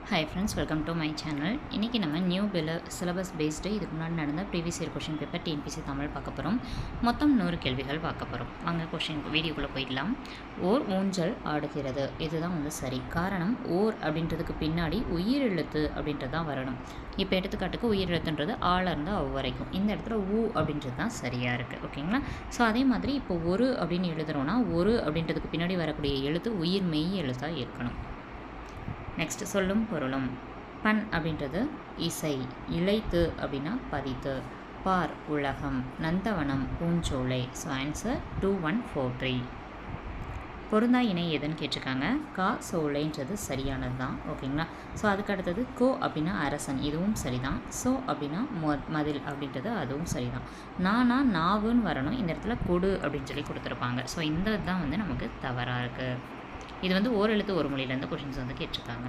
Hi friends, welcome to my channel. இன்றைக்கி நம்ம new syllabus based இதுக்கு முன்னாடி நடந்த previous year question paper TNPSC Tamil பார்க்க போகிறோம். மொத்தம் 100 கேள்விகள் பார்க்க போகிறோம். வாங்க வீடியோக்குள்ளே போயிடலாம். ஓர் ஊஞ்சல் ஆடுகிறது, இதுதான் சரி. காரணம் ஓர் அப்படின்றதுக்கு பின்னாடி உயிரெழுத்து அப்படின்றது தான் வரணும். இப்போ எடுத்துக்காட்டுக்கு உயிரெழுத்துன்றது ஆள இருந்து அவ் வரைக்கும், இந்த இடத்துல ஊ அப்படின்றது தான் சரியாக இருக்குது. ஓகேங்களா? ஸோ அதே மாதிரி இப்போ ஒரு அப்படின்னு எழுதுகிறோன்னா ஒரு அப்படின்றதுக்கு பின்னாடி வரக்கூடிய எழுத்து உயிர் மெய் எழுத்தாக இருக்கணும். நெக்ஸ்ட் சொல்லும் பொருளும். பண் அப்படின்றது இசை, இளைத்து அப்படின்னா பதித்து, பார் உலகம், நந்தவனம் பூஞ்சோலை. So answer 2143. பொருந்தா இணை எதுன்னு கேட்டிருக்காங்க. கா சோலைன்றது சரியானது தான். ஓகேங்களா? ஸோ அதுக்கு அடுத்தது கோ அப்படின்னா அரசன், இதுவும் சரிதான். சோ அப்படின்னா மதில் அப்படின்றது அதுவும் சரிதான். நானா நாவுன்னு வரணும், இந்த இடத்துல கொடு அப்படின்னு சொல்லி கொடுத்துருப்பாங்க. ஸோ இந்த தான் நமக்கு தவறாக இருக்குது. இது ஓரெழுத்து ஒரு மொழியிலேருந்து கொஷின்ஸ் கேட்டிருக்காங்க.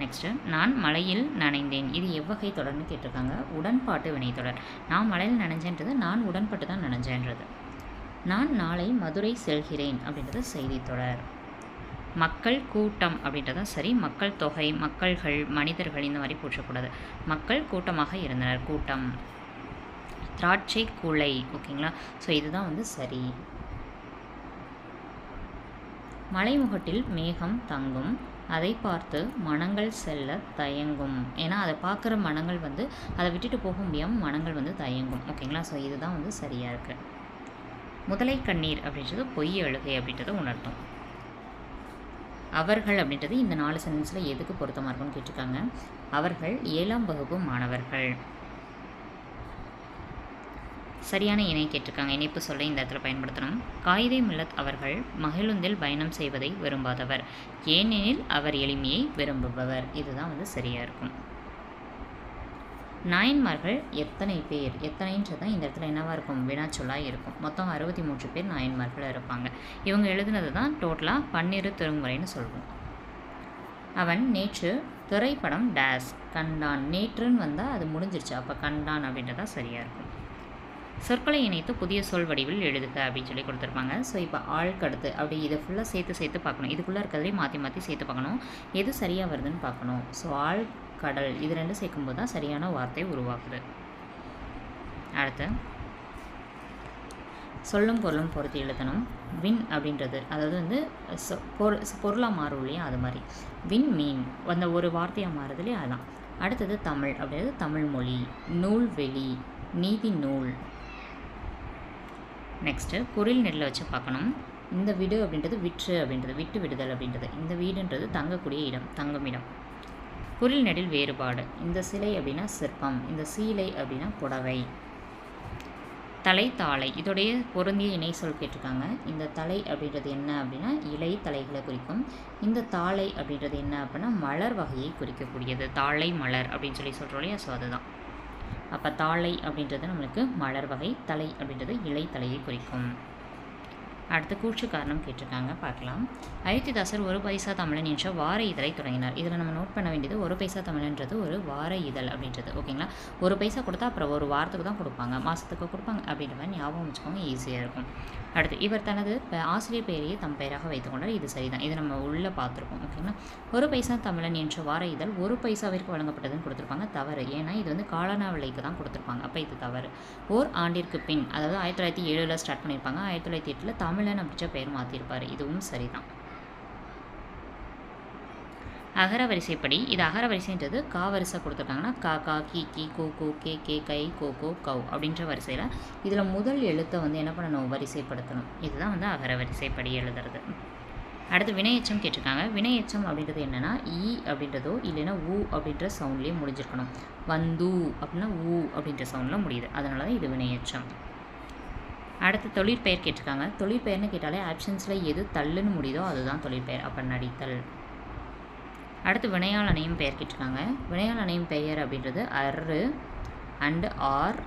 நெக்ஸ்ட்டு நான் மலையில் நனைந்தேன், இது எவ்வகை தொடர்னு கேட்டிருக்காங்க. உடன்பாட்டு வினைத்தொடர். நான் மலையில் நனைஞ்சேன்றது நான் உடன்பட்டு தான் நனைஞ்சேன்றது. நான் நாளை மதுரை செல்கிறேன் அப்படின்றது செய்தித்தொடர். மக்கள் கூட்டம் அப்படின்றது சரி. மக்கள் தொகை, மக்கள்கள், மனிதர்கள் இந்த மாதிரி போற்றக்கூடாது. மக்கள் கூட்டமாக இருந்தனர், கூட்டம். திராட்சை குலை. ஓகேங்களா? ஸோ இதுதான் சரி. மலைமுகட்டில் மேகம் தங்கும், அதை பார்த்து மனங்கள் செல்ல தயங்கும். ஏன்னா அதை பார்க்குற மனங்கள் அதை விட்டுட்டு போக முடியாமல் மனங்கள் தயங்கும். ஓகேங்களா? ஸோ இதுதான் சரியாக இருக்குது. முதலை கண்ணீர் அப்படின்றது பொய் அழுகை அப்படின்றத உணர்த்தும். அவர்கள் அப்படின்றது இந்த 4 சென்டென்ஸில் எதுக்கு பொருத்தமாக இருக்குன்னு கேட்டிருக்காங்க. அவர்கள் 7ஆம் வகுப்பு மாணவர்கள். சரியான இணை கேட்டிருக்காங்க. இணைப்பு சொல்ல இந்த இடத்துல பயன்படுத்தணும். காயிதே மில்லத் அவர்கள் மகிழுந்தில் பயணம் செய்வதை விரும்பாதவர், ஏனெனில் அவர் எளிமையை விரும்புபவர். இதுதான் சரியாக இருக்கும். நாயன்மார்கள் எத்தனை பேர், எத்தனைன்றது தான் இந்த இடத்துல என்னவாக இருக்கும், வினாச்சொல்லாக இருக்கும். மொத்தம் 63 பேர் நாயன்மார்கள் இருப்பாங்க. இவங்க எழுதுனது தான் டோட்டலாக 12 திருமுறைன்னு சொல்லுவோம். அவன் நேற்று திரைப்படம் டேஸ் கண்டான். நேற்றுன்னு வந்தால் அது முடிஞ்சிருச்சு, அப்போ கண்டான் அப்படின்றதான் சரியாக இருக்கும். சொற்களை இணைத்து புதிய சொல் வடிவில் எழுதுக அப்படின்னு சொல்லி கொடுத்துருப்பாங்க. ஸோ இப்போ ஆழ்கடுத்து அப்படி இதை ஃபுல்லாக சேர்த்து பார்க்கணும். இதுக்குள்ளே இருக்கிறதே மாற்றி சேர்த்து பார்க்கணும், எது சரியாக வருதுன்னு பார்க்கணும். ஸோ ஆழ் கடல் இது 2 சேர்க்கும்போது தான் சரியான வார்த்தை உருவாக்குது. அடுத்து சொல்லும் பொருளும் பொறுத்து எழுதணும். வின் அப்படின்றது அதாவது பொருளாக மாறும் இல்லையா, அது மாதிரி வின் மீன் ஒரு வார்த்தையாக மாறுது இல்லையா, அதுதான். அடுத்தது தமிழ் அப்படின்றது தமிழ் மொழி. நூல்வெளி, நீதி நூல். நெக்ஸ்ட்டு குரில் நெல்லை வச்சு பார்க்கணும். இந்த வீடு அப்படின்றது விற்று அப்படின்றது விட்டு விடுதல் அப்படின்றது. இந்த வீடுன்றது தங்கக்கூடிய இடம், தங்குமிடம். குரில் நெடில் வேறுபாடு. இந்த சிலை அப்படின்னா சிற்பம், இந்த சீலை அப்படின்னா புடவை. தலை தாளை, இதோடைய பொருந்திய இணை சொல் கேட்டிருக்காங்க. இந்த தலை அப்படின்றது என்ன அப்படின்னா இலை தலைகளை குறிக்கும். இந்த தாளை அப்படின்றது என்ன அப்படின்னா மலர் வகையை குறிக்கக்கூடியது. தாளை மலர் அப்படின்னு சொல்லி சொல்கிறோம் இல்லையா, ஸோ அதுதான். அப்போ தாளை அப்படின்றது நம்மளுக்கு மலர் வகை, தலை அப்படின்றது இலை தலையை குறிக்கும். அடுத்து கூற்று காரணம் கேட்டிருக்காங்க, பார்க்கலாம். அயோத்திதாசர் 1 பைசா தமிழன் என்ற வார இதழை தொடங்கினார். இதில் நம்ம நோட் பண்ண வேண்டியது 1 பைசா தமிழன்றது ஒரு வார இதழ் அப்படின்றது. ஓகேங்களா? 1 பைசா கொடுத்தா அப்புறம் ஒரு வாரத்துக்கு தான் கொடுப்பாங்க, மாதத்துக்கு கொடுப்பாங்க அப்படின்ற மாதிரி ஞாபகம் வச்சுக்கோங்க, ஈஸியாக இருக்கும். அடுத்து இவர் தனது ஆசிரியர் பெயரையே தம் பெயராக வைத்துக்கொண்டார். இது சரிதான், இது நம்ம உள்ளே பார்த்துருக்கோம். ஓகேங்களா? 1 பைசா தமிழன் என்ற வார இதழ் 1 பைசாவிற்கு வழங்கப்பட்டதுன்னு கொடுத்துருப்பாங்க, தவறு. ஏன்னா இது காலனா விலைக்கு தான் கொடுத்துருப்பாங்க, அப்போ இது தவறு. ஓர் ஆண்டிற்கு பின், அதாவது 1907 ஸ்டார்ட் பண்ணியிருப்பாங்க, 1908 தமிழன் அப்படின்ற பெயர் மாற்றிருப்பார், இதுவும் சரிதான். அகர வரிசைப்படி, இது அகர வரிசைன்றது கா வரிசை கொடுத்துருக்காங்கன்னா கா கா கி கி கோ கோ கே கே கை கோ கோ கவ் அப்படின்ற வரிசையில் இதில் முதல் எழுத்தை என்ன பண்ணணும், வரிசைப்படுத்தணும். இதுதான் அகர வரிசைப்படி எழுதுறது. அடுத்து வினையச்சம் கேட்டிருக்காங்க. வினையச்சம் அப்படின்றது என்னென்னா ஈ அப்படின்றதோ இல்லைன்னா ஊ அப்படின்ற சவுண்ட்லேயே முடிஞ்சிருக்கணும். வந்து அப்படின்னா ஊ அப்படின்ற சவுண்டில் முடியுது, அதனால தான் இது வினையச்சம். அடுத்து தொழிற்பெயர் கேட்டிருக்காங்க. தொழிற்பெயர்னு கேட்டாலே ஆப்ஷன்ஸில் எது தள்ளுன்னு முடியுதோ அதுதான் தொழிற்பெயர், அப்போ நடித்தல். அடுத்து வினையால் அணையும் பெயர் கேட்டிருக்காங்க. வினையால் அணையும் பெயர் அப்படின்றது அரு அண்டு ஆர்,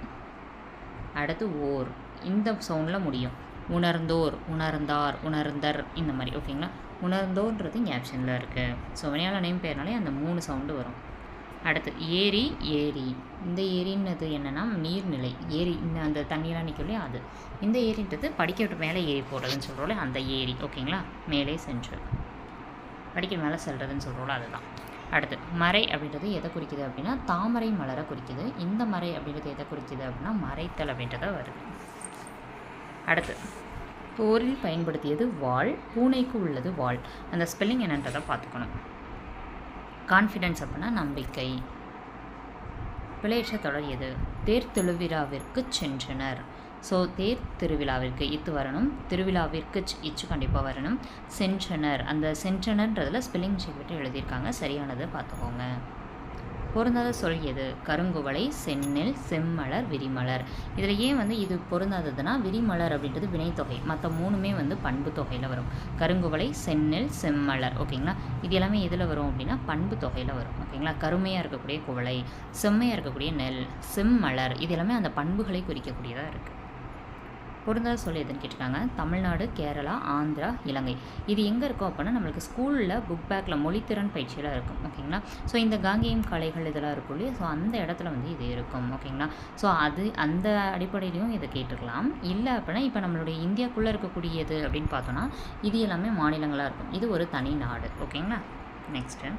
அடுத்து ஓர், இந்த சவுண்டில் முடியும். உணர்ந்தோர், உணர்ந்தார், உணர்ந்தர், இந்த மாதிரி. ஓகேங்களா? உணர்ந்தோன்றது இங்கே ஆப்ஷனில் இருக்குது. ஸோ வினையால் அணையும் பெயர்னாலே அந்த 3 சவுண்டு வரும். அடுத்து ஏரி, ஏரி. இந்த ஏரின்றது என்னென்னா நீர்நிலை, ஏரி இந்த அந்த தண்ணியெலாம் நிற்கும் இல்லையா, அது. இந்த ஏரின்றது படிக்க மேலே ஏறி போடுறதுன்னு சொல்கிறோம்ல, அந்த ஏரி. ஓகேங்களா? மேலே சென்று படிக்க மேலே செல்றதுன்னு சொல்கிறோம்ல, அதுதான். அடுத்து மறை அப்படின்றது எதை குறிக்குது அப்படின்னா தாமரை மலரை குறிக்குது. இந்த மறை அப்படின்றது எதை குறிக்குது அப்படின்னா மறைத்தல் அப்படின்றத வருது. அடுத்து போரில் பயன்படுத்தியது வாள், பூனைக்கு உள்ளது வாள். அந்த ஸ்பெல்லிங் என்னன்றதை பார்த்துக்கணும். கான்ஃபிடென்ஸ் அப்படின்னா நம்பிக்கை. பிழையற்ற தொடர் எது? தேர் திருவிழாவிற்கு சென்றனர். ஸோ தேர் திருவிழாவிற்கு இத்து வரணும், திருவிழாவிற்கு இச்சு கண்டிப்பாக வரணும். சென்றனர், அந்த சென்றனர்ன்றதில் ஸ்பெல்லிங் மிஸ்டேக் விட்டு எழுதியிருக்காங்க, சரியானது பார்த்துக்கோங்க. பொருந்தாத சொல் எது? கருங்குவளை, செந்நெல், செம்மலர், விரிமலர். இதில் ஏன் இது பொருந்தாததுன்னா விரிமலர் அப்படின்றது வினைத்தொகை, மற்ற மூணுமே பண்பு தொகையில் வரும். கருங்குவளை, செந்நெல், செம்மலர். ஓகேங்களா, இது எல்லாமே எதில் வரும் அப்படின்னா பண்பு தொகையில் வரும். ஓகேங்களா, கருமையாக இருக்கக்கூடிய குவளை, செம்மையாக இருக்கக்கூடிய நெல், செம்மலர், இது எல்லாமே அந்த பண்புகளை குறிக்கக்கூடியதாக இருக்குது. பொருந்தாத சொல் எதுன்னு கேட்டிருக்காங்க. தமிழ்நாடு, கேரளா, ஆந்திரா, இலங்கை. இது எங்கே இருக்கும் அப்படின்னா நம்மளுக்கு ஸ்கூலில் புக் பேக்கில் மொழித்திறன் பயிற்சியில் இருக்கும். ஓகேங்களா, ஸோ இந்த காங்கேயம் கலைகள் இதெல்லாம் இருக்கும் இல்லையா, ஸோ அந்த இடத்துல இது இருக்கும். ஓகேங்களா, ஸோ அது அந்த அடிப்படையிலையும் இதை கேட்டுக்கலாம். இல்லை அப்படின்னா இப்போ நம்மளுடைய இந்தியாவுக்குள்ளே இருக்கக்கூடியது அப்படின்னு பார்த்தோன்னா இது எல்லாமே மாநிலங்களாக இருக்கும். இது ஒரு தனி நாடு. ஓகேங்களா, நெக்ஸ்ட்டு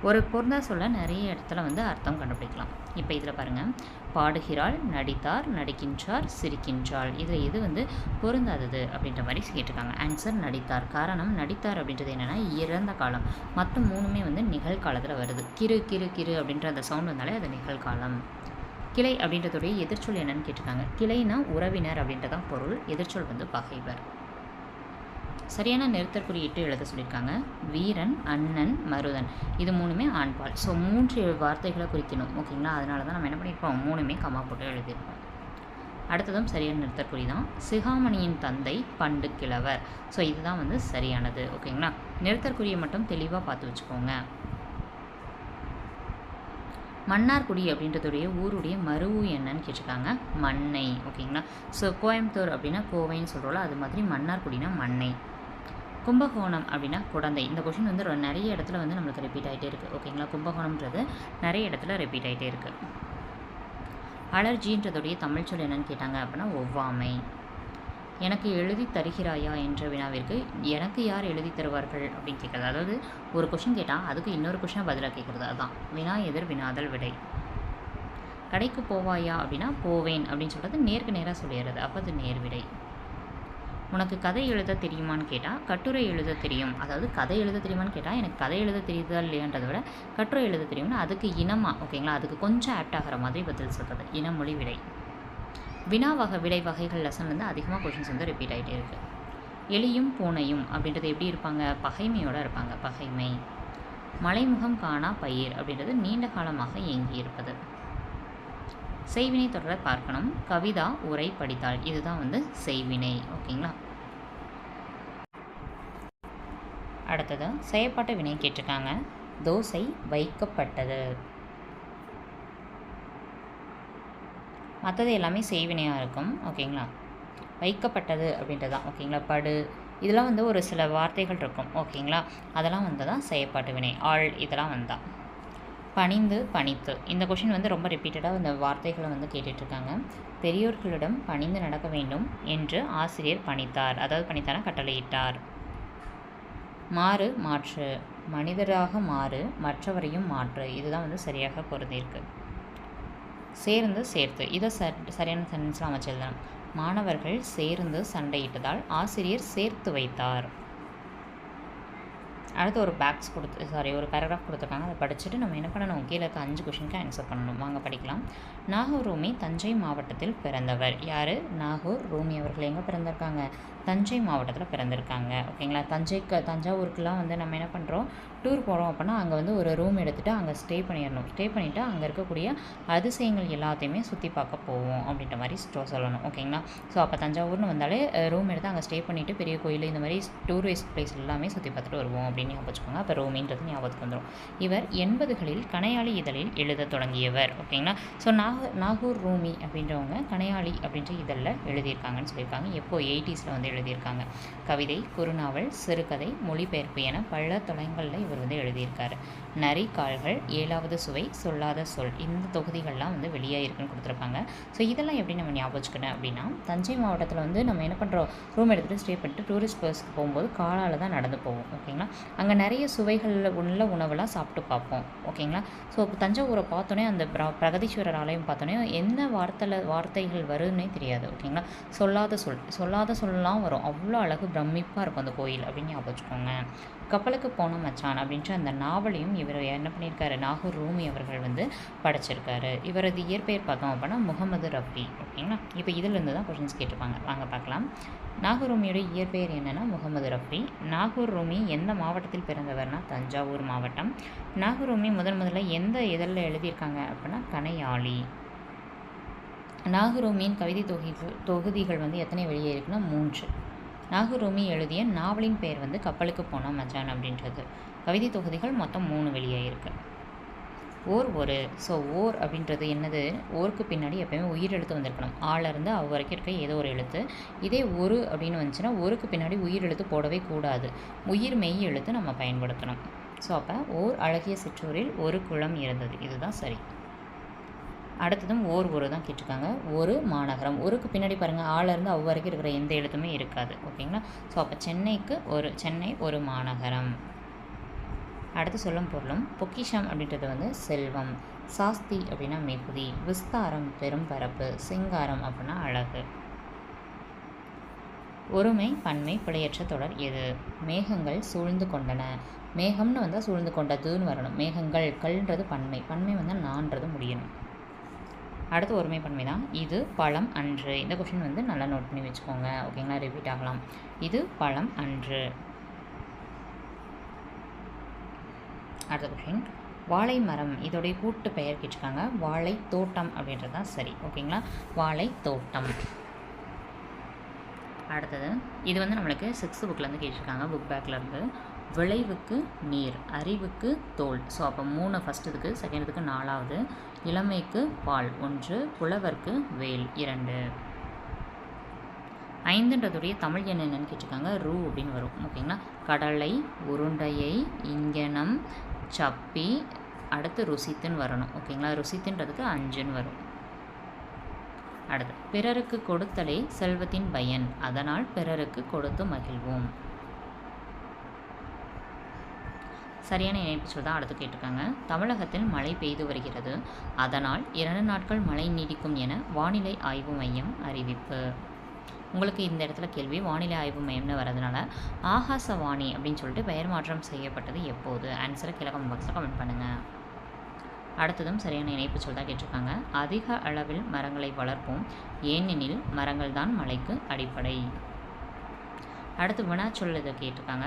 ஒரு பொருந்தா சொல்ல நிறைய இடத்துல அர்த்தம் கண்டுபிடிக்கலாம். இப்போ இதில் பாருங்கள், பாடுகிறாள், நடித்தார், நடிக்கின்றார், சிரிக்கின்றாள். இதில் எது பொருந்தாதது அப்படின்ற மாதிரி கேட்டிருக்காங்க. ஆன்சர் நடித்தார். காரணம் நடித்தார் அப்படின்றது என்னென்னா இறந்த காலம், மற்ற மூணுமே நிகழ்காலத்தில் வருது. கிறு கிறு கிறு அப்படின்ற அந்த சவுண்ட் வந்தாலே அது நிகழ்காலம். கிளை அப்படின்றதுடைய எதிர்ச்சொல் என்னன்னு கேட்டிருக்காங்க. கிளைனா உறவினர் அப்படின்றதான் பொருள், எதிர்ச்சொல் பகைவர். சரியான நிறுத்தற் குறியிட்டு எழுத சொல்லியிருக்காங்க. வீரன், அண்ணன், மருதன், இது மூணுமே ஆண்பால். ஸோ 3 வார்த்தைகளை குறிக்கணும். ஓகேங்களா, அதனால தான் நம்ம என்ன பண்ணியிருப்போம், மூணுமே கம்மா போட்டு எழுதியிருப்போம். அடுத்ததும் சரியான நிறுத்தற்குறி தான். சிகாமணியின் தந்தை பண்டு கிழவர். ஸோ இதுதான் சரியானது. ஓகேங்களா, நிறுத்தற்குறியை மட்டும் தெளிவாக பார்த்து வச்சுக்கோங்க. மன்னார்குடி அப்படின்றதுடைய ஊருடைய மருவு என்னன்னு கேட்டிருக்காங்க. மண்ணை. ஓகேங்களா, ஸோ கோயம்புத்தூர் அப்படின்னா கோவைன்னு சொல்கிறோம்ல, அது மாதிரி மன்னார்குடினா மண்ணை. கும்பகோணம் அப்படின்னா குடந்தை. இந்த கொஷின் நிறைய இடத்துல நம்மளுக்கு ரிப்பீட் ஆகிட்டே இருக்குது. ஓகேங்களா, கும்பகோணம்ன்றது நிறைய இடத்துல ரிப்பீட் ஆகிட்டே இருக்குது. அலர்ஜின்றதுடைய தமிழ் சொல் என்னன்னு கேட்டாங்க அப்படின்னா ஒவ்வாமை. எனக்கு எழுதி தருகிறாயா என்ற வினாவிற்கு எனக்கு யார் எழுதி தருவார்கள் அப்படின்னு கேட்குறது. அதாவது ஒரு கொஷின் கேட்டால் அதுக்கு இன்னொரு கொஷினாக பதிலாக கேட்குறது. அதுதான் வினா எதிர் வினாதல் விடை. கடைக்கு போவாயா அப்படின்னா போவேன் அப்படின்னு சொல்கிறது நேருக்கு நேராக சொல்லிடுறது, அப்போ அது நேர் விடை. உனக்கு கதை எழுத தெரியுமான்னு கேட்டால் கட்டுரை எழுத தெரியும். அதாவது கதை எழுத தெரியுமான்னு கேட்டால் எனக்கு கதை எழுத தெரியுதா இல்லையான்றதை விட கட்டுரை எழுத தெரியும்னா அதுக்கு இனமாக. ஓகேங்களா, அதுக்கு கொஞ்சம் ஆப்ட் ஆகிற மாதிரி பதில் சொல்கிறது, இனமொழி விடை. வினா விடை வகைகள் லெசன் அதிகமாக கொஷின்ஸ் ரிப்பீட் ஆகிட்டே இருக்குது. எலியும் பூனையும் அப்படின்றது எப்படி இருப்பாங்க, பகைமையோடு இருப்பாங்க, பகைமை. மலைமுகம் காணா பயிர் அப்படின்றது நீண்ட காலமாக இயங்கி இருப்பது. செய்வினை தொடரை பார்க்கணும். கவிதா உரை படித்தாள், இதுதான் செய்வினை. ஓகேங்களா, அடுத்தது செய்யப்பட்ட வினை கேட்டிருக்காங்க. தோசை வைக்கப்பட்டது. மற்றது எல்லாமே செய்வினையாக இருக்கும். ஓகேங்களா, வைக்கப்பட்டது அப்படின்றதான். ஓகேங்களா, படு இதெல்லாம் ஒரு சில வார்த்தைகள் இருக்கும். ஓகேங்களா, அதெல்லாம் தான் செய்யப்பட்ட வினை. ஆள் இதெல்லாம் வந்தால். பணிந்து, பணித்து. இந்த கொஷின் ரொம்ப ரிப்பீட்டடாக இந்த வார்த்தைகளை கேட்டுட்ருக்காங்க. பெரியோர்களிடம் பணிந்து நடக்க வேண்டும் என்று ஆசிரியர் பணித்தார். அதாவது பணித்தாரா கட்டளையிட்டார். மாறு, மாற்று. மனிதராக மாறு, மற்றவரையும் மாற்று. இதுதான் சரியாக பொருந்திருக்கு. சேர்ந்து, சேர்த்து. இதை சரியான சென்டென்ஸில் அமைச்சு எழுதணும். மாணவர்கள் சேர்ந்து சண்டையிட்டதால் ஆசிரியர் சேர்த்து வைத்தார். அடுத்து ஒரு ஒரு பேராகிராஃப் கொடுத்துருக்காங்க. அதை படிச்சுட்டு நம்ம என்ன பண்ணணும், கீழே இருக்க 5 கொஷினுக்கு ஆன்சர் பண்ணணும். வாங்க படிக்கலாம். நாகூர் ரூமி தஞ்சை மாவட்டத்தில் பிறந்தவர். யார்? நாகூர் ரூமி அவர்கள் எங்கே பிறந்திருக்காங்க? தஞ்சை மாவட்டத்தில் பிறந்திருக்காங்க. ஓகேங்களா, தஞ்சாவூருக்குலாம் நம்ம என்ன பண்ணுறோம், டூர் போகிறோம் அப்படின்னா அங்கே ஒரு ரூம் எடுத்துகிட்டு அங்கே ஸ்டே பண்ணிடணும். ஸ்டே பண்ணிவிட்டு அங்கே இருக்கக்கூடிய அதிசயங்கள் எல்லாத்தையுமே சுற்றி பார்க்க போவோம் அப்படின்ற மாதிரி சொல்லணும். ஓகேங்களா, ஸோ அப்போ தஞ்சாவூர்னு வந்தாலே ரூம் எடுத்து அங்கே ஸ்டே பண்ணிவிட்டு பெரிய கோயில் இந்த மாதிரி டூரிஸ்ட் பிளேஸ் எல்லாமே சுற்றி பார்த்துட்டு வருவோம் அப்படின்னு ஞாபகம் வச்சுக்கோங்க. அப்போ ரூமின்றது ஞாபகத்துக்கு வந்துடும். இவர் 80களில் கணையாளி இதழில் எழுத தொடங்கியவர். ஓகேங்களா, ஸோ நாகூர் ரூமி அப்படின்றவங்க கணையாளி அப்படின்ற இதழில் எழுதியிருக்காங்கன்னு சொல்லியிருக்காங்க. எப்போ 80ஸில் எழுதியிருக்காங்க. கவிதை, குறுநாவல், சிறுகதை, மொழிபெயர்ப்பு என பல தொலைங்களில் இவர் வந்து எழுதியிருக்காரு. நரி கால்கள், 7வது சுவை, சொல்லாத சொல் இந்த தொகுதிகள்லாம் வந்து வெளியாகிருக்குன்னு கொடுத்துருப்பாங்க. ஸோ இதெல்லாம் எப்படி நம்ம ஞாபகம் வச்சுக்கணும் அப்படின்னா, தஞ்சை மாவட்டத்தில் வந்து நம்ம என்ன பண்ணுறோம், ரூம் எடுத்துகிட்டு ஸ்டே பண்ணிட்டு டூரிஸ்ட் பஸ்க்கு போகும்போது காலால் தான் நடந்து போவோம். ஓகேங்களா, அங்கே நிறைய சுவைகளில் உள்ள உணவெல்லாம் சாப்பிட்டு பார்ப்போம். ஓகேங்களா, ஸோ தஞ்சாவூரை பார்த்தோன்னே அந்த பிரகதீஸ்வரர் ஆலயம் பார்த்தோன்னே என்ன வார்த்தைகள் வருதுன்னே தெரியாது. ஓகேங்களா, சொல்லாத சொல்லலாம் வரும். அவ்வளோ அழகு பிரமிப்பாக இருக்கும் அந்த கோயில் அப்படின்னு ஞாபகம் வச்சுக்கோங்க. கப்பலுக்கு போன மச்சான் அப்படின்ற அந்த நாவலையும் இவர் என்ன பண்ணியிருக்காரு, நாகூர் ரூமி அவர்கள் வந்து படைச்சிருக்காரு. இவரது இயற்பெயர் பார்த்தோம் அப்படின்னா முகமது ரஃபி. ஓகேங்களா, இப்போ இதிலிருந்து தான் கொஷின்ஸ் கேட்டிருப்பாங்க, வாங்க பார்க்கலாம். நாகூர் ரூமியோட இயற்பெயர் என்னென்னா முகமது ரஃபி. நாகூர் ரூமி எந்த மாவட்டத்தில் பிறந்தவர்னா தஞ்சாவூர் மாவட்டம். நாகூர் ரூமி முதல்ல எந்த இதழில் எழுதியிருக்காங்க அப்படின்னா கணையாளி. நாகூர் ரூமியின் கவிதை தொகுதிகள் வந்து எத்தனை வெளியே இருக்குன்னா 3. நாகூர் ரூமி எழுதிய நாவலின் பெயர் வந்து கப்பலுக்கு போன மச்சான் அப்படின்றது. கவிதை தொகுதிகள் மொத்தம் 3 வெளியாகிருக்கு. ஒரு ஸோ ஓர் அப்படின்றது என்னது, ஓருக்கு பின்னாடி எப்போயுமே உயிர் எழுத்து வந்திருக்கணும். ஆலேருந்து அவ் வரைக்கும் இருக்க ஏதோ ஒரு எழுத்து. இதே ஒரு அப்படின்னு வந்துச்சுன்னா ஓருக்கு பின்னாடி உயிர் எழுத்து போடவே கூடாது, உயிர் மெய் எழுத்து நம்ம பயன்படுத்தணும். ஸோ அப்போ ஓர் அழகிய சிற்றூரில் ஒரு குளம் இருந்தது, இதுதான் சரி. அடுத்ததும் ஒரு தான் கேட்டிருக்காங்க. ஒரு மாநகரம், ஒருக்கு பின்னாடி பாருங்கள் ஆலேருந்து அவ் வரைக்கும் இருக்கிற எந்த எழுத்துமே இருக்காது. ஓகேங்களா, ஸோ அப்போ சென்னை ஒரு மாநகரம். அடுத்து சொல்லும் பொருளும். பொக்கிஷம் அப்படின்றது வந்து செல்வம், சாஸ்தி அப்படின்னா மிகுதி, விஸ்தாரம் பெரும் பரப்பு, சிங்காரம் அப்படின்னா அழகு. ஒருமை பன்மை பிழையற்ற தொடர் எது? மேகங்கள் சூழ்ந்து கொண்டன. மேகம்னு வந்தால் சூழ்ந்து கொண்டதுன்னு வரணும். மேகங்கள் கல்ன்றது பன்மை வந்து நான்றது முடியணும். அடுத்து ஒருமை பன்மை தான். இது பழம் அன்று. இந்த கொஷின் வந்து நல்லா நோட் பண்ணி வச்சுக்கோங்க. ஓகேங்களா, ரிப்பீட் ஆகலாம். இது பழம் அன்று. அடுத்த கொஷின் வாழை மரம், இதோடைய கூட்டு பெயர் கேட்டிருக்காங்க. வாழை தோட்டம் அப்படின்றது தான் சரி. ஓகேங்களா, வாழை தோட்டம். அடுத்தது இது வந்து நம்மளுக்கு 6th புக்லேருந்து கேட்டிருக்காங்க, புக் பேக்லேருந்து. விளைவுக்கு நீர், அறிவுக்கு தோல். ஸோ அப்போ 3 ஃபஸ்ட்டுக்கு, செகண்டுக்கு 4வது. இளமைக்கு பால் 1, புலவர்க்கு வேல் 2. 5ன்றதுடைய தமிழ் என்னென்னு கேட்டிருக்காங்க, ரூ அப்படின்னு வரும். ஓகேங்களா, கடலை, உருண்டையை, இங்கனம், சப்பி, அடுத்து ருசித்துன்னு வரணும். ஓகேங்களா, ருசித்துன்றதுக்கு 5ன்னு வரும். அடுத்து பிறருக்கு கொடுத்தலே செல்வத்தின் பயன், அதனால் பிறருக்கு கொடுத்து மகிழ்வோம். சரியான இணைப்பு சொல் தான் அடுத்து கேட்டிருக்காங்க. தமிழகத்தில் மழை பெய்து வருகிறது, அதனால் 2 நாட்கள் மழை நீடிக்கும் என வானிலை ஆய்வு மையம் அறிவிப்பு. உங்களுக்கு இந்த இடத்துல கேள்வி, வானிலை ஆய்வு மையம்னு வரதுனால ஆகாசவாணி அப்படின்னு சொல்லிட்டு பெயர் மாற்றம் செய்யப்பட்டது எப்போது? ஆன்சரை கீழே கமெண்ட் பாக்ஸில் கமெண்ட் பண்ணுங்கள். அடுத்ததும் சரியான இணைப்பு சொல் தான் கேட்டிருக்காங்க. அதிக அளவில் மரங்களை வளர்ப்போம், ஏனெனில் மரங்கள் தான் மழைக்கு அடிப்படை. அடுத்து வினாச்சொல் இதை கேட்டிருக்காங்க.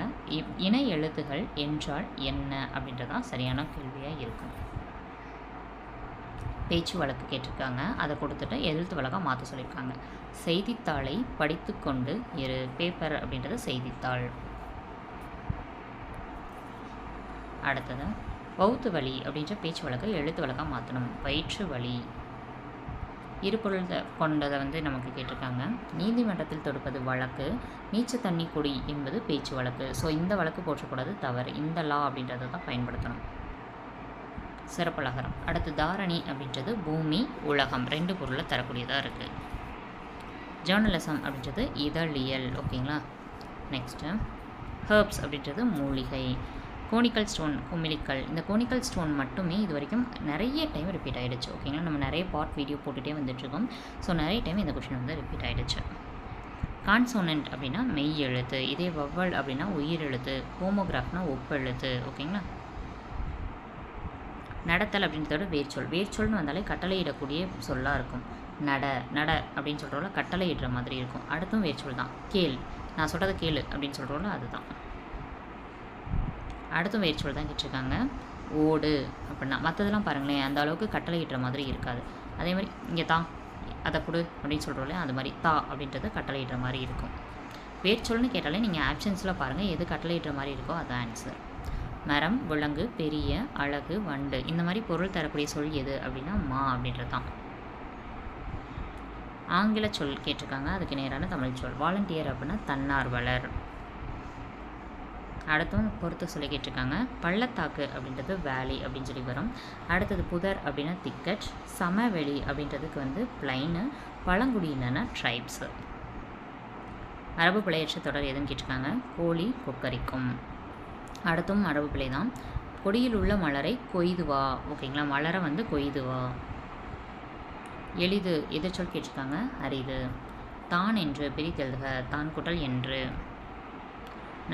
இணை எழுத்துகள் என்றால் என்ன அப்படின்றதான் சரியான கேள்வியாக இருக்கும். பேச்சு வழக்கு கேட்டிருக்காங்க, அதை கொடுத்துட்டு எழுத்து வழக்காக மாற்ற சொல்லியிருக்காங்க. செய்தித்தாளை படித்து கொண்டு இரு. பேப்பர் அப்படின்றது செய்தித்தாள். அடுத்தது வவுத்து வலி அப்படின்ற பேச்சு வழக்கை எழுத்து வழக்காக மாற்றணும். வயிற்று வலி. இருபொருள் கொண்டதை வந்து நமக்கு கேட்டிருக்காங்க. நீதிமன்றத்தில் தொடுப்பது வழக்கு, நீச்ச தண்ணி குடி என்பது பேச்சு வழக்கு. ஸோ இந்த வழக்கு போற்றக்கூடாது, தவறு. இந்த லா அப்படின்றத தான் பயன்படுத்தணும். சிறப்பலகரம். அடுத்து தாரணி அப்படின்றது பூமி, உலகம் 2 பொருளை தரக்கூடியதாக இருக்குது. ஜேர்னலிசம் அப்படின்றது இதழியல். ஓகேங்களா, நெக்ஸ்ட்டு ஹெர்ப்ஸ் அப்படின்றது மூலிகை. கோனிக்கல் ஸ்டோன், குமிழிக்கல். இந்த கோனிக்கல் ஸ்டோன் மட்டுமே இது வரைக்கும் நிறைய டைம் ரிப்பீட் ஆகிடுச்சு. ஓகேங்களா, நம்ம நிறைய பார்ட் வீடியோ போட்டுகிட்டே வந்துட்டுருக்கோம். ஸோ நிறைய டைம் இந்த கொஷின் வந்து ரிப்பீட் ஆகிடுச்சு. கான்சோனன்ட் அப்படின்னா மெய் எழுத்து, இதே வவ்வல் அப்படின்னா உயிர் எழுத்து, ஹோமோகிராஃப்னா ஒப்பெழுத்து. ஓகேங்களா, நடத்தல் அப்படின்றதோட வேர்ச்சொல்னு வந்தாலே கட்டளையிடக்கூடிய சொல்லாக இருக்கும். நட அப்படின்னு சொல்கிறோம்ல, கட்டளையிடுற மாதிரி இருக்கும். அடுத்தும் வேர்ச்சொல் தான். கேள், நான் சொல்கிறத கேளு அப்படின்னு சொல்கிறோம்ல, அதுதான். அடுத்தும் வேர்ச்சொல் தான் கேட்டிருக்காங்க. ஓடு அப்படின்னா, மற்றதெல்லாம் பாருங்களேன் அந்த அளவுக்கு கட்டளையிடுற மாதிரி இருக்காது. அதே மாதிரி இங்கே தான் அதை கொடு அப்படின்னு சொல்கிறோம்ல, அது மாதிரி தா அப்படின்றது கட்டளையிடுற மாதிரி இருக்கும். வேர்ச்சொல்னு கேட்டாலே நீங்கள் ஆப்ஷன்ஸில் பாருங்கள், எது கட்டளையிடுற மாதிரி இருக்கோ அதுதான் ஆன்சர். மரம், விலங்கு, பெரிய, அழகு, வண்டு இந்த மாதிரி பொருள் தரக்கூடிய சொல் எது அப்படின்னா மா அப்படின்றது தான். ஆங்கில சொல் கேட்டிருக்காங்க, அதுக்கு நேரான தமிழ் சொல். வாலண்டியர் அப்படின்னா தன்னார்வலர். அடுத்தும் பொறுத்து சொல்லி கேட்டிருக்காங்க. பள்ளத்தாக்கு அப்படின்றது வேலி அப்படின்னு சொல்லி வரும். அடுத்தது புதர் அப்படின்னா திக்கட், சமவெளி அப்படின்றதுக்கு வந்து பிளைனு, பழங்குடியின ட்ரைப்ஸு. மரபு பிழையற்ற தொடர் எதுன்னு கேட்டிருக்காங்க. கோழி கொக்கரிக்கும். அடுத்தும் மரபு பிழை தான். கொடியில் உள்ள மலரை கொய்து வா. ஓகேங்களா, மலரை வந்து கொய்து வா. எளிது எதிர்ச்சொல் கேட்டிருக்காங்க. அரிது. தான் என்று பிரித்தெழுதுக. தான் கூட்டல் என்று.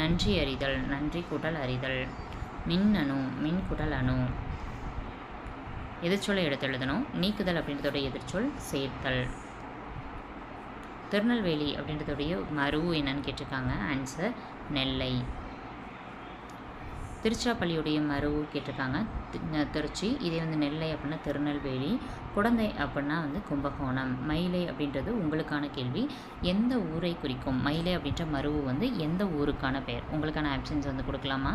நன்றி அறிதல். நன்றி கூட்டல் அறிதல். மின்னணு. மின் கூட்டல் அணு. எதிர்ச்சொல்லை எடுத்து எழுதணும். நீக்குதல் அப்படின்றதோட எதிர்ச்சொல் சேர்த்தல். திருநெல்வேலி அப்படின்றதோடைய மறு என்னன்னு கேட்டிருக்காங்க. ஆன்சர் நெல்லை. திருச்சிராப்பள்ளியுடைய மறு கேட்டிருக்காங்க. திருச்சி. இதே வந்து நெல்லை அப்படின்னா திருநெல்வேலி. குடந்தை அப்படின்னா வந்து கும்பகோணம். மயிலை அப்படின்றது உங்களுக்கான கேள்வி. எந்த ஊரை குறிக்கும்? மயிலை அப்படின்ற மருவு வந்து எந்த ஊருக்கான பெயர்? உங்களுக்கான ஆப்ஷன்ஸ் வந்து கொடுக்கலாமா?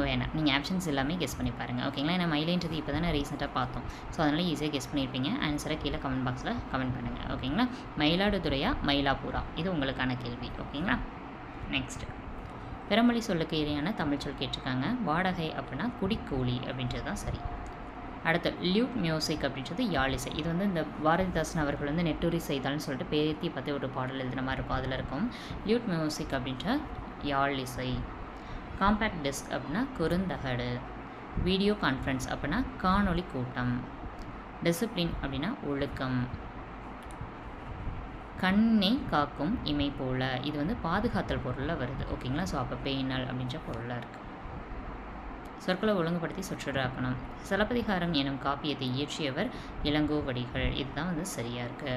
வேணாம், நீங்கள் ஆப்ஷன்ஸ் எல்லாமே கெஸ் பண்ணி பாருங்கள். ஓகேங்களா, ஏன்னா மயிலைன்றது இப்போ தானே ரீசெண்டாக பார்த்தோம். ஸோ அதனால் ஈஸியாக கெஸ் பண்ணியிருப்பீங்க. ஆன்சரை கீழே கமெண்ட் பாக்ஸில் கமெண்ட் பண்ணுங்கள். ஓகேங்களா, மயிலாடுதுறையா மயிலாப்பூரா, இது உங்களுக்கான கேள்வி. ஓகேங்களா, நெக்ஸ்ட்டு பெரம்பலி சொல்லுக்கு இடையான தமிழ் சொல் கேட்டிருக்காங்க. வாடகை அப்படின்னா குடிக்கூலி அப்படின்றது தான் சரி. அடுத்து லியூட் மியூசிக் அப்படின்றது யாழிசை. இது வந்து இந்த பாரதிதாசன் அவர்கள் வந்து நெட்டூரி செய்தால்னு சொல்லிட்டு பேத்தி பற்றி ஒரு பாடல் எழுதுன மாதிரி இருக்கும், அதில் இருக்கும். லியூட் மியூசிக் அப்படின்ற யாழிசை. காம்பேக்ட் டிஸ்க் அப்படின்னா குறுந்தகடு. வீடியோ கான்ஃபரன்ஸ் அப்படின்னா காணொளி கூட்டம். டிசிப்ளின் அப்படின்னா ஒழுக்கம். கண்ணை காக்கும் இமை போல, இது வந்து பாதுகாத்தல் பொருளில் வருது. ஓகேங்களா, ஸோ அப்போ பேணல் அப்படின்ற பொருளாக இருக்குது. சொற்களை ஒழுங்குபடுத்தி சொற்றொடராக்கணும். சிலப்பதிகாரம் எனும் காப்பியத்தை இயற்றியவர் இளங்கோவடிகள். இதுதான் வந்து சரியாக இருக்குது.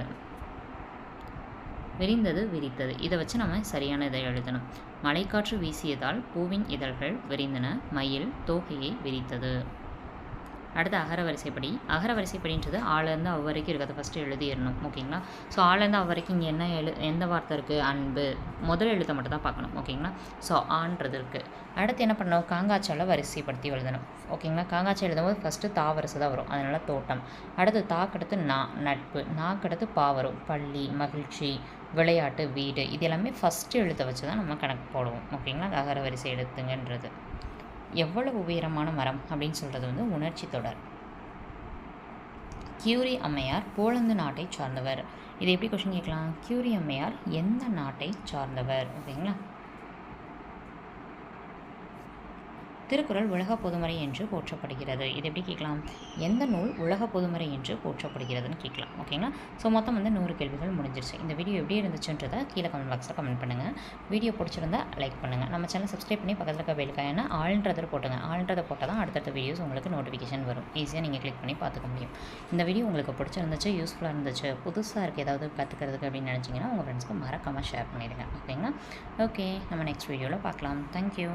விரிந்தது விரித்தது, இதை வச்சு நம்ம சரியான இதை எழுதணும். மழைக்காற்று வீசியதால் பூவின் இதழ்கள் விரிந்தன, மயில் தோகையை விரித்தது. அடுத்து அகரவரிசைப்படி. அகரவரிசைப்படின்றது ஆலேருந்து அவ் வரைக்கும் இருக்கிறத ஃபஸ்ட்டு எழுதிடணும். ஓகேங்களா, ஸோ ஆலேருந்து அவ் வரைக்கும் இங்கே என்ன எந்த வார்த்தை இருக்குது? அன்பு. முதல் எழுத்தை மட்டும் தான் பார்க்கணும். ஓகேங்களா, ஸோ ஆன்றது இருக்குது. அடுத்து என்ன பண்ணணும்? காங்காச்சால வரிசைப்படுத்தி எழுதணும். ஓகேங்களா, காங்காச்சா எழுதும்போது ஃபஸ்ட்டு தா வரிசை தான் வரும், அதனால் தோட்டம். அடுத்து தாக்கடுத்து நா நட்பு. நாக்கடுத்து பா வரும், பள்ளி, மகிழ்ச்சி, விளையாட்டு, வீடு. இது எல்லாமே ஃபஸ்ட்டு எழுத்தை வச்சு தான் நம்ம கணக்கு போடுவோம். ஓகேங்களா, அகரவரிசை எழுத்துங்கன்றது. எவ்வளவு உயரமான மரம் அப்படின்னு சொல்கிறது வந்து உணர்ச்சி தொடர். கியூரி அம்மையார் போலந்து நாட்டை சார்ந்தவர். இது எப்படி கொஸ்டின் கேட்கலாம்? கியூரி அம்மையார் எந்த நாட்டை சார்ந்தவர்? ஓகேங்களா. திருக்குறள் உலக பொதுமறை என்று போற்றப்படுகிறது. இது எப்படி கேட்கலாம்? எந்த நூல் உலக பொதுமறை என்று போற்றப்படுகிறதுன்னு கேட்கலாம். ஓகேங்களா, ஸோ மொத்தம் வந்து 100 கேள்விகள் முடிஞ்சிருச்சு. இந்த வீடியோ எப்படி இருந்துச்சுன்றதை கீழே கமெண்ட் பாக்ஸில் கமெண்ட் பண்ணுங்கள். வீடியோ பிடிச்சிருந்தா லைக் பண்ணுங்கள். நம்ம சேனல் சப்ஸ்கிரைப் பண்ணி பக்கத்தில் இருக்க பெல்லைக்கான ஆல்ன்றதை போட்டுங்க. ஆல்ன்றதை போட்டால் தான் அடுத்தடுத்த வீடியோஸ் உங்களுக்கு நோட்டிஃபிகேஷன் வரும். ஈஸியாக நீங்கள் கிளிக் பண்ணி பார்த்துக்க முடியும். இந்த வீடியோ உங்களுக்கு பிடிச்சிருந்துச்சு, யூஸ்ஃபுல்லாக இருந்துச்சு, புதுசாக இருக்குது ஏதாவது கற்றுக்கிறதுக்கு அப்படின்னு நினச்சிங்கன்னா உங்கள் ஃப்ரெண்ட்ஸ்க்கு மறக்காமல் ஷேர் பண்ணிடுங்க. ஓகேங்களா, ஓகே, நம்ம நெக்ஸ்ட் வீடியோவில் பார்க்கலாம். தேங்க்யூ.